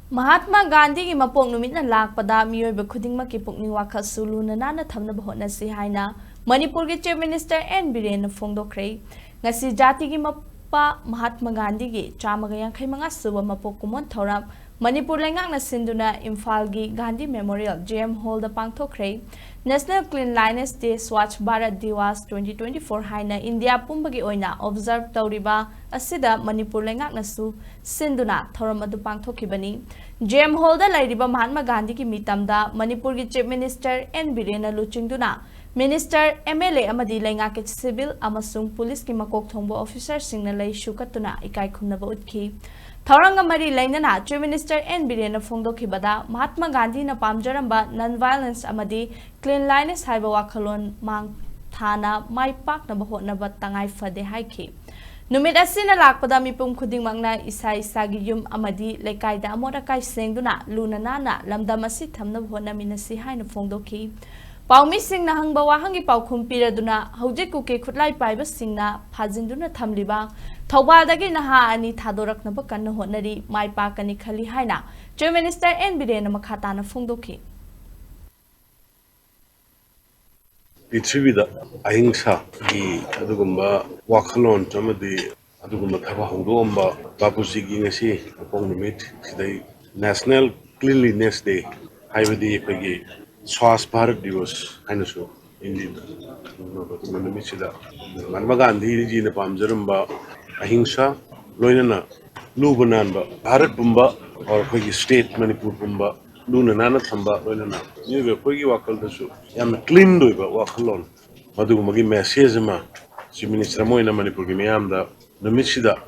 Mahatma Gandhi ki mapok numit na lakpada miyoy ba khudingma ki pukning wakhal sulu na nana thamna bahona si haina Manipur ki Chief Minister N Biren na phongdokhre ngasi jati ki mapa Mahatma Gandhi ki chamaga yankhai manga Shuba Mapok Kumon Thouram Manipur lengak na sinduna Imphal ki Gandhi Memorial GM Hall da Pangthokkhre National Cleanliness Day Swachh Bharat Diwas 2024 haina India pumbagi oina observe tawriba asida Manipur lengak na su sinduna Thouram adu pangthokhibani GM Hall da lairiba Mahatma Gandhi ki mitamda Manipur ki Chief Minister N Biren na luchingduna Minister MLA amadi lengak ki civil amasung police ki makok thongbo officer singna lay shukatuna ikai khumnaba utkhi Thoranga mari lainana Chief Minister N Biren na phongdokhibada Mahatma Gandhi na pamjaramba non-violence amadi cleanliness haiba wakhalon mang thana mai pak na bahotnaba tangai fade haikhi Numit asina lakpada mipum khudingmangna isa isagi yum amadi lekaida amora kai sengduna luna nana lamdam asi thamna bahotna minasi haina phongdokhi Paumi singna hangba wahangi paukhum piraduna hojek kuke khutlai paiba singna phajinduna thamliba Thawbaldagi Naha ani thadoraknaba kanna hotnari mai pakkani khalli haina Chief Minister N Biren makhatana phongdokhi Pithivida ahimsa gi adugumba wakhalon chamadi adugumba thaba hongdomba bapuji gi ngasi apong numit sidai National Cleanliness Day haibadi pagi Swachh Bharat Diwas hainasu indi numit sida Mahatma Gandhi ji na pamjaramba ahimsa loinana lubananba Bharat pumba or pagi state Manipur pumba Luna Nana Thamba, you have a puggy wakal the soup. Yam clean do wakalon. Madumagi Messima, Chief Minister Moina Manipurimiam, the Michida,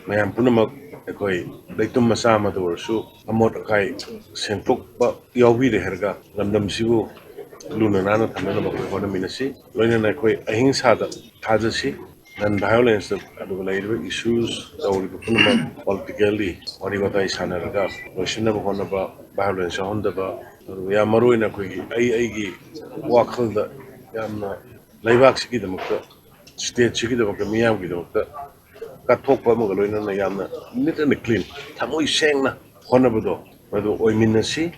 Mayam Punama, a koi, Latum Masama to soup, a motorkai, Sentuk, but Yovi the Herga, Lamdam Sibu, Luna Nana Tamana Minasi, Loina Nakoi, a hinsada, Tazasi, and violence of the issues that will be politically or even I Sanaraga, Roshinaba Honaba, violence Hondaba, Yamaru in a quiggy, Aigi, Wakal the Yamna, Laivak Siki the Mukta, State Chiki the Miyagi the Mukta, Katopa Mogaloina Yamna, knit and clean, Tamui Sangna, Honabudo, Madu Oiminasi,